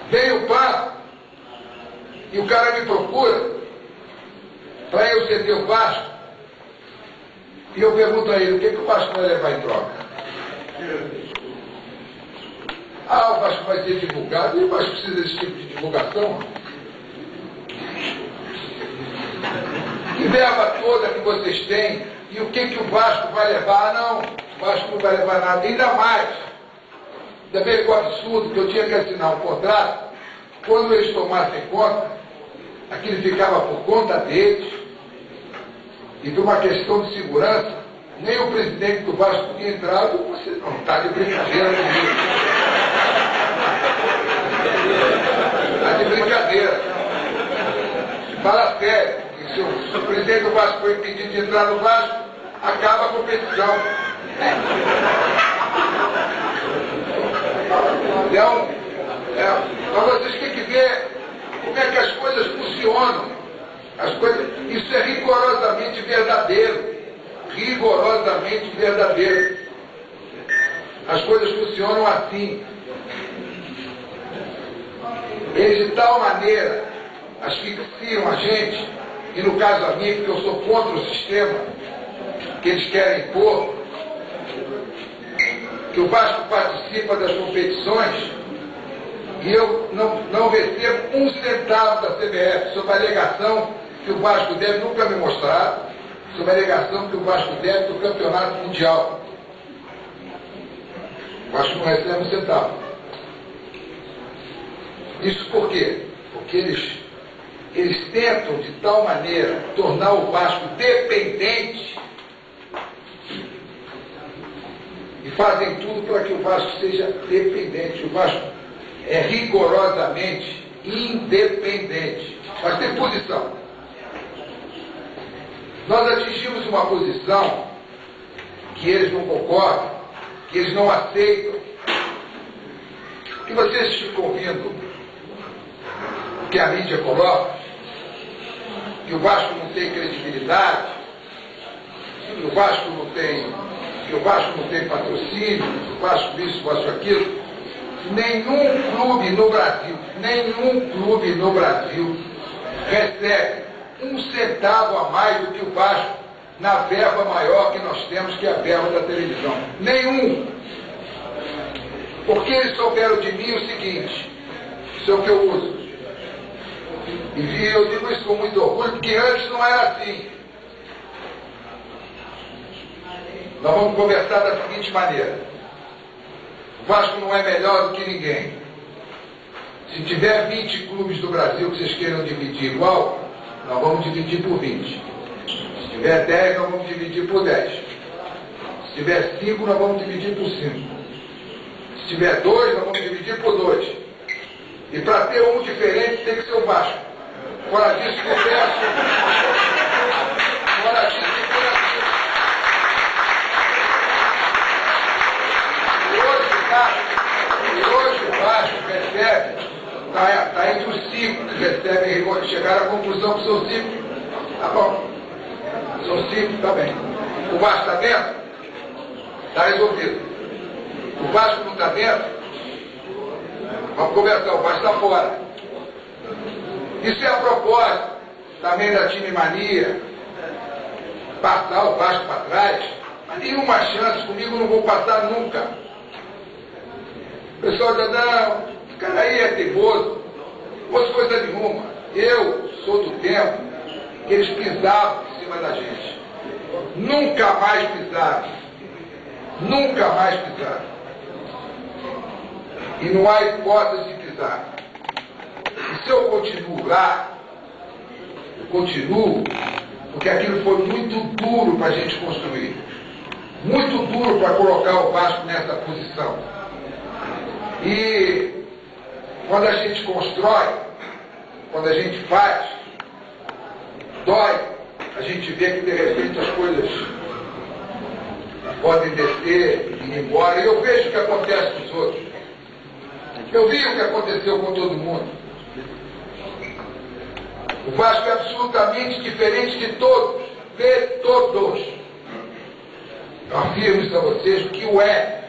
Vem o PAN e o cara me procura para eu ceder o Vasco. E eu pergunto a ele, o que o Vasco vai levar em troca? Ah, o Vasco vai ser divulgado. E o Vasco precisa desse tipo de divulgação? Que verba toda que vocês têm, e o que o Vasco vai levar? Não, o Vasco não vai levar nada. Ainda mais, ainda bem que o absurdo que eu tinha que assinar um contrato, quando eles tomassem conta, aquilo ficava por conta deles, e por uma questão de segurança, nem o presidente do Vasco podia entrar. Você não está de brincadeira comigo. Está de brincadeira. Fala sério. Se o presidente do Vasco foi impedido de entrar no Vasco, acaba a competição. Então vocês têm que ver como é que as coisas funcionam. Isso é rigorosamente verdadeiro. Rigorosamente verdadeiro. As coisas funcionam assim. Eles de tal maneira asfixiam a gente, e no caso a mim, porque eu sou contra o sistema que eles querem impor, que o Vasco participa das competições e eu não recebo um centavo da CBF, sob a alegação que o Vasco deve, nunca me mostrar, sob a alegação que o Vasco deve do campeonato mundial. O Vasco não recebe um centavo. Isso por quê? Porque eles tentam de tal maneira tornar o Vasco dependente e fazem tudo para que o Vasco seja dependente. O Vasco é rigorosamente independente, mas tem posição. Nós atingimos uma posição que eles não concordam, que eles não aceitam, que vocês ficam ouvindo o que a mídia coloca, que o Vasco não tem credibilidade, que o Vasco não tem patrocínio, que o Vasco isso, o Vasco aquilo. Nenhum clube no Brasil recebe um centavo a mais do que o Vasco na verba maior que nós temos, que é a verba da televisão. Nenhum. Porque eles souberam de mim o seguinte, isso é o que eu uso. E eu digo isso com muito orgulho, porque antes não era assim. Nós vamos conversar da seguinte maneira. O Vasco não é melhor do que ninguém. Se tiver 20 clubes do Brasil que vocês queiram dividir igual, nós vamos dividir por 20. Se tiver 10, nós vamos dividir por 10. Se tiver 5, nós vamos dividir por 5. Se tiver 2, nós vamos dividir por 2. E para ter um diferente tem que ser o Vasco. Fora disso que eu peço. Fora disso que eu peço. E hoje o Vasco recebe, está entre os 5 que recebem, chegaram à conclusão que são 5. Tá bom. São 5, tá bem. O Vasco está dentro? Está resolvido. O Vasco não está dentro? Vamos conversar, o Vasco está fora. Isso é a proposta também da time mania, passar o Vasco para trás, mas nenhuma chance, comigo não vou passar nunca. O pessoal diz, não, esse cara aí é teimoso, não fosse coisa nenhuma. Eu sou do tempo que eles pisavam em cima da gente. Nunca mais pisaram. Nunca mais pisaram. E não há hipótese de pisar. E se eu continuo lá, eu continuo, porque aquilo foi muito duro para a gente construir. Muito duro para colocar o Vasco nessa posição. E quando a gente constrói, quando a gente faz, dói. A gente vê que de repente as coisas podem descer e ir embora. E eu vejo o que acontece com os outros. Eu vi o que aconteceu com todo mundo. O Vasco é absolutamente diferente de todos. De todos. Eu afirmo isso a vocês que o é.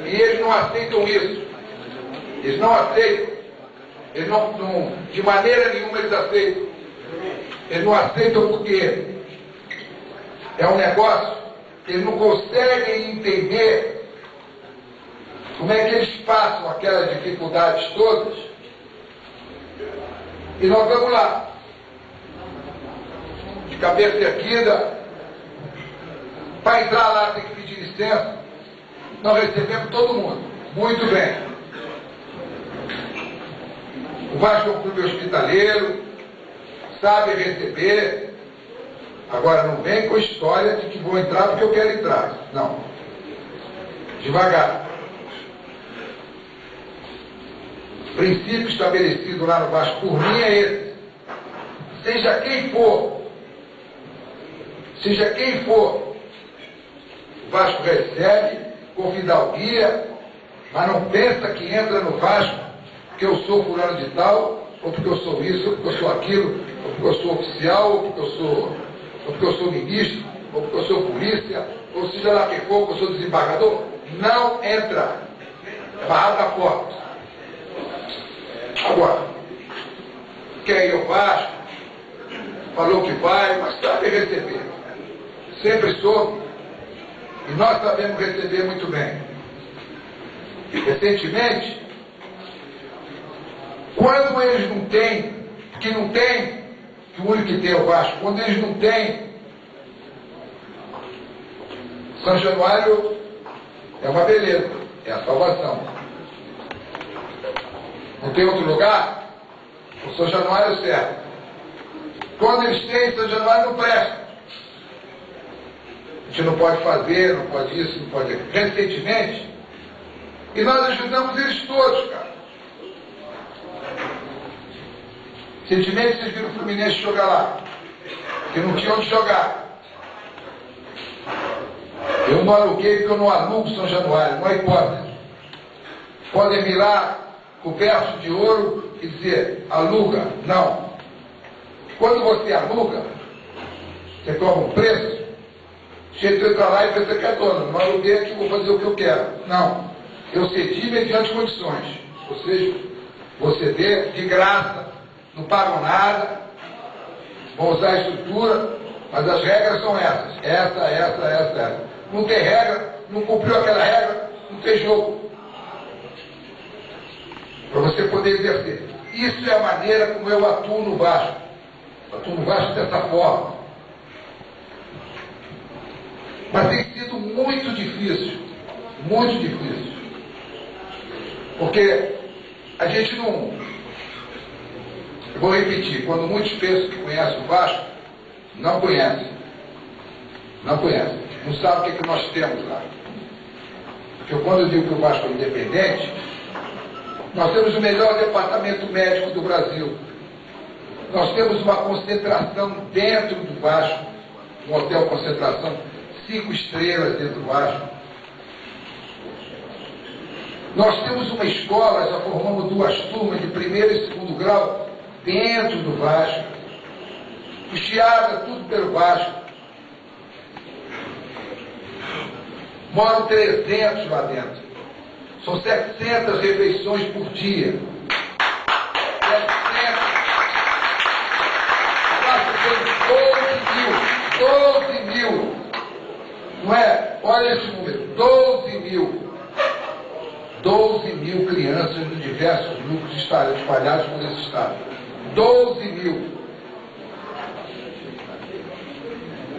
E eles não aceitam isso. Eles não aceitam. Eles de maneira nenhuma eles aceitam. Eles não aceitam porque é um negócio que eles não conseguem entender como é que eles passam aquelas dificuldades todas. E nós vamos lá, de cabeça erguida. Para entrar lá tem que pedir licença. Nós recebemos todo mundo. Muito bem. O Vasco é um clube hospitaleiro, sabe receber. Agora não vem com a história de que vou entrar porque eu quero entrar. Não. Devagar. O princípio estabelecido lá no Vasco por mim é esse. Seja quem for, o Vasco recebe com fidalguia, mas não pensa que entra no Vasco porque eu sou fulano de tal, ou porque eu sou isso, ou porque eu sou aquilo, ou porque eu sou oficial, ou porque eu sou ministro, ou porque eu sou polícia, ou seja lá quem for, porque eu sou desembargador. Não entra. É barrado na porta. Agora, quer ir ao Vasco, falou que vai, mas sabe receber. Sempre soube. E nós sabemos receber muito bem. Recentemente, quando eles não têm, porque não tem, que o único que tem é o Vasco, quando eles não têm, São Januário é uma beleza, é a salvação. Não tem outro lugar? O São Januário serve. Quando eles têm, São Januário não presta. A gente não pode fazer, não pode isso, não pode aquilo. Recentemente, e nós ajudamos eles todos, cara. Recentemente vocês viram o Fluminense jogar lá, que não tinha onde jogar. Eu não aluguei porque eu não alugo São Januário, não é hipótese. Podem virar com o verso de ouro e dizer, aluga. Não. Quando você aluga, você cobra um preço, chega entra lá e pensa que é dono. Não aluguei aqui, vou fazer o que eu quero. Não. Eu cedi mediante condições. Ou seja, vou ceder de graça, não pagam nada, vão usar a estrutura, mas as regras são essas. Essa. Não tem regra, não cumpriu aquela regra, não tem jogo. Para você poder exercer. Isso é a maneira como eu atuo no Vasco. Atuo no Vasco dessa forma. Mas tem sido muito difícil. Muito difícil. Porque a gente não... Eu vou repetir. Quando muitos pensam que conhecem o Vasco, não conhecem. Não conhecem. Não sabem o que nós temos lá. Porque quando eu digo que o Vasco é independente, nós temos o melhor departamento médico do Brasil. Nós temos uma concentração dentro do Vasco, um hotel concentração, 5 estrelas dentro do Vasco. Nós temos uma escola, já formamos 2 turmas de 1º e 2º grau dentro do Vasco. Custeada tudo pelo Vasco. Moram 300 lá dentro. São 700 refeições por dia. 700. Agora tem 12 mil. Não é? Olha esse número. 12 mil. 12 mil crianças de diversos grupos espalhados por esse estado. 12 mil.